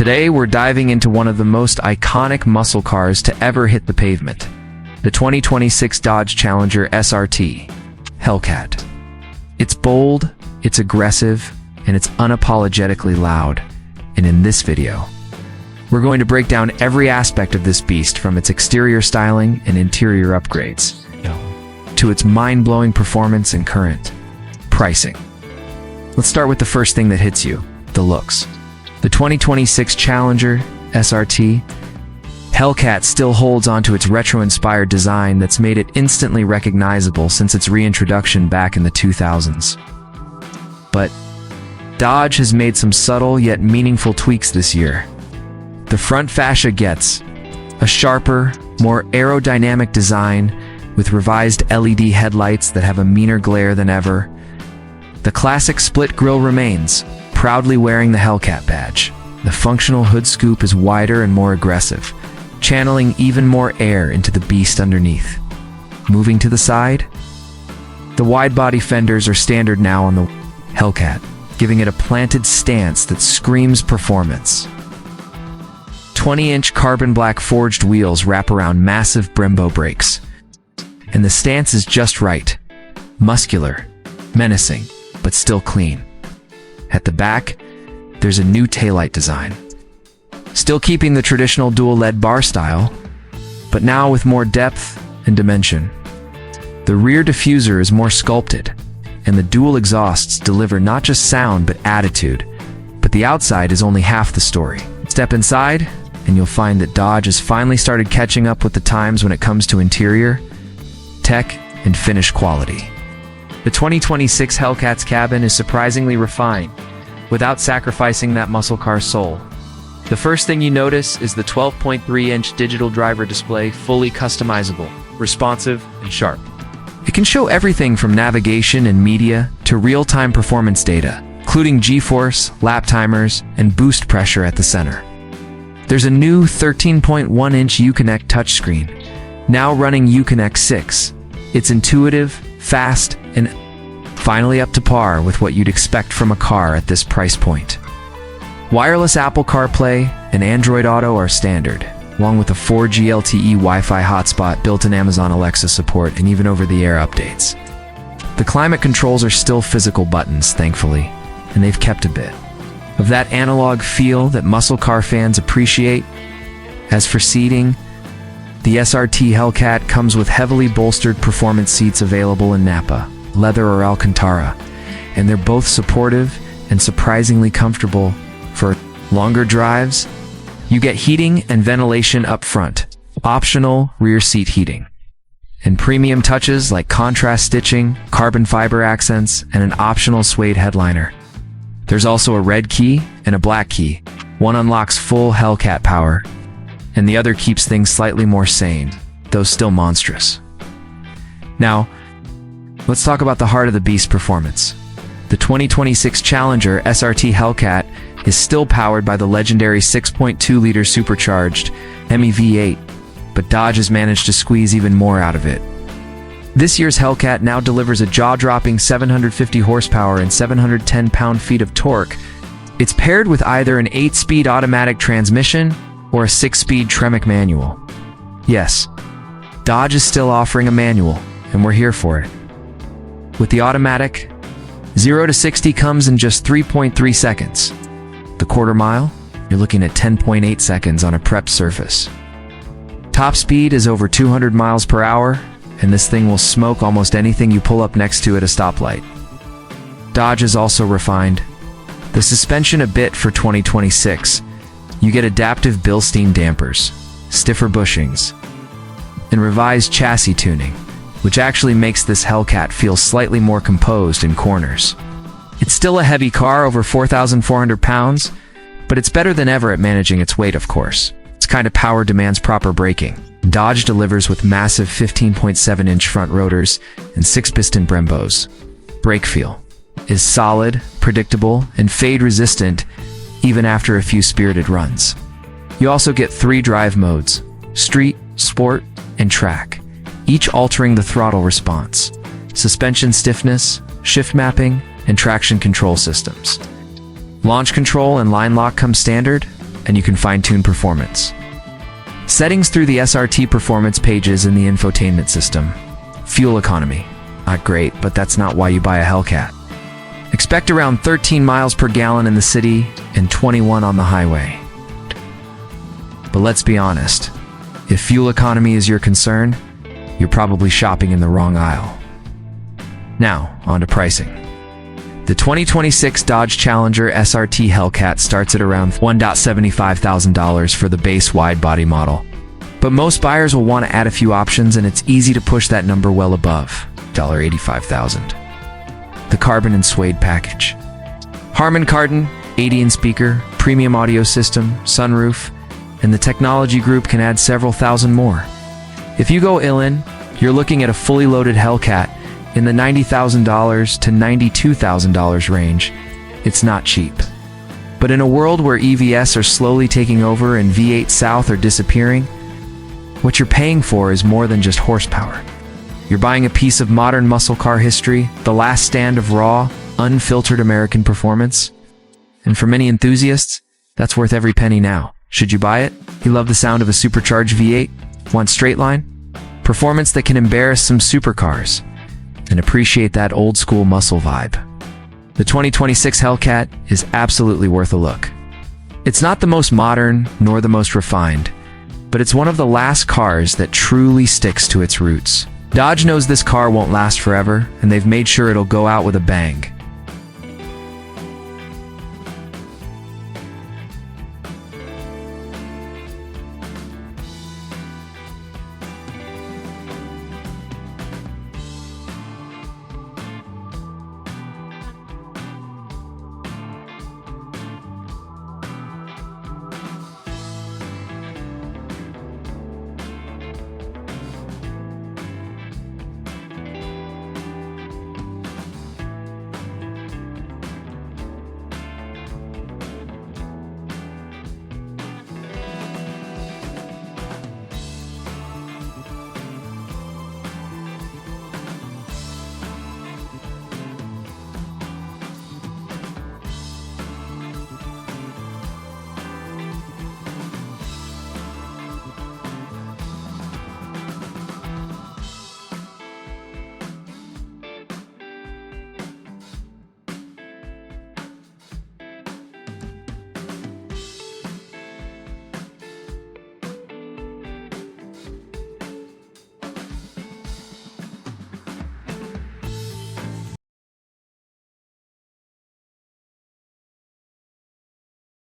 Today we're diving into one of the most iconic muscle cars to ever hit the pavement, the 2026 Dodge Challenger SRT Hellcat. It's bold, it's aggressive, and it's unapologetically loud. And in this video, we're going to break down every aspect of this beast, from its exterior styling and interior upgrades to its mind-blowing performance and current pricing. Let's start with the first thing that hits you, the looks. The 2026 Challenger SRT Hellcat still holds onto its retro-inspired design that's made it instantly recognizable since its reintroduction back in the 2000s. But Dodge has made some subtle yet meaningful tweaks this year. The front fascia gets a sharper, more aerodynamic design with revised LED headlights that have a meaner glare than ever. The classic split grille remains, proudly wearing the Hellcat badge. The functional hood scoop is wider and more aggressive, channeling even more air into the beast underneath. Moving to the side, the wide-body fenders are standard now on the Hellcat, giving it a planted stance that screams performance. 20-inch carbon black forged wheels wrap around massive Brembo brakes, and the stance is just right. Muscular, menacing, but still clean. At the back, there's a new taillight design. Still keeping the traditional dual-LED bar style, but now with more depth and dimension. The rear diffuser is more sculpted, and the dual exhausts deliver not just sound but attitude. But the outside is only half the story. Step inside, and you'll find that Dodge has finally started catching up with the times when it comes to interior, tech, and finish quality. The 2026 Hellcat's cabin is surprisingly refined, without sacrificing that muscle car's soul. The first thing you notice is the 12.3-inch digital driver display, fully customizable, responsive, and sharp. It can show everything from navigation and media to real-time performance data, including G-force, lap timers, and boost pressure at the center. There's a new 13.1-inch Uconnect touchscreen, now running Uconnect 6. It's intuitive, fast, and finally up to par with what you'd expect from a car at this price point. Wireless Apple CarPlay and Android Auto are standard, along with a 4G LTE Wi-Fi hotspot, built-in Amazon Alexa support, and even over-the-air updates. The climate controls are still physical buttons, thankfully, and they've kept a bit of that analog feel that muscle car fans appreciate. As for seating, the SRT Hellcat comes with heavily bolstered performance seats available in Napa, leather, or Alcantara, and they're both supportive and surprisingly comfortable. For longer drives, you get heating and ventilation up front, optional rear seat heating, and premium touches like contrast stitching, carbon fiber accents, and an optional suede headliner. There's also a red key and a black key. One unlocks full Hellcat power, and the other keeps things slightly more sane, though still monstrous. Now, let's talk about the heart of the beast performance. The 2026 Challenger SRT Hellcat is still powered by the legendary 6.2-liter supercharged Hemi V8, but Dodge has managed to squeeze even more out of it. This year's Hellcat now delivers a jaw-dropping 750 horsepower and 710 pound-feet of torque. It's paired with either an 8-speed automatic transmission or a 6-speed Tremec manual. Yes, Dodge is still offering a manual, and we're here for it. With the automatic, 0 to 60 comes in just 3.3 seconds. The quarter mile, you're looking at 10.8 seconds on a prepped surface. Top speed is over 200 miles per hour, and this thing will smoke almost anything you pull up next to at a stoplight. Dodge has also refined the suspension a bit for 2026. You get adaptive Bilstein dampers, stiffer bushings, and revised chassis tuning, which actually makes this Hellcat feel slightly more composed in corners. It's still a heavy car, over 4,400 pounds, but it's better than ever at managing its weight, of course. Its kind of power demands proper braking. Dodge delivers with massive 15.7-inch front rotors and 6-piston Brembos. Brake feel is solid, predictable, and fade-resistant even after a few spirited runs. You also get 3 drive modes: Street, Sport, and Track, each altering the throttle response, suspension stiffness, shift mapping, and traction control systems. Launch control and line lock come standard, and you can fine-tune performance. Settings through the SRT performance pages in the infotainment system. Fuel economy. Not great, but that's not why you buy a Hellcat. Expect around 13 miles per gallon in the city and 21 on the highway. But let's be honest, if fuel economy is your concern, you're probably shopping in the wrong aisle. Now, on to pricing. The 2026 Dodge Challenger SRT Hellcat starts at around $1,75,000 for the base wide-body model. But most buyers will want to add a few options, and it's easy to push that number well above $85,000. The carbon and suede package. Harman Kardon, 80-in speaker, premium audio system, sunroof, and the technology group can add several thousand more. If you go all-in, you're looking at a fully loaded Hellcat in the $90,000 to $92,000 range. It's not cheap. But in a world where EVs are slowly taking over and V8 South are disappearing, what you're paying for is more than just horsepower. You're buying a piece of modern muscle car history, the last stand of raw, unfiltered American performance. And for many enthusiasts, that's worth every penny now. Should you buy it? You love the sound of a supercharged V8? Want straight line? Performance that can embarrass some supercars? And appreciate that old-school muscle vibe. The 2026 Hellcat is absolutely worth a look. It's not the most modern, nor the most refined, but it's one of the last cars that truly sticks to its roots. Dodge knows this car won't last forever, and they've made sure it'll go out with a bang.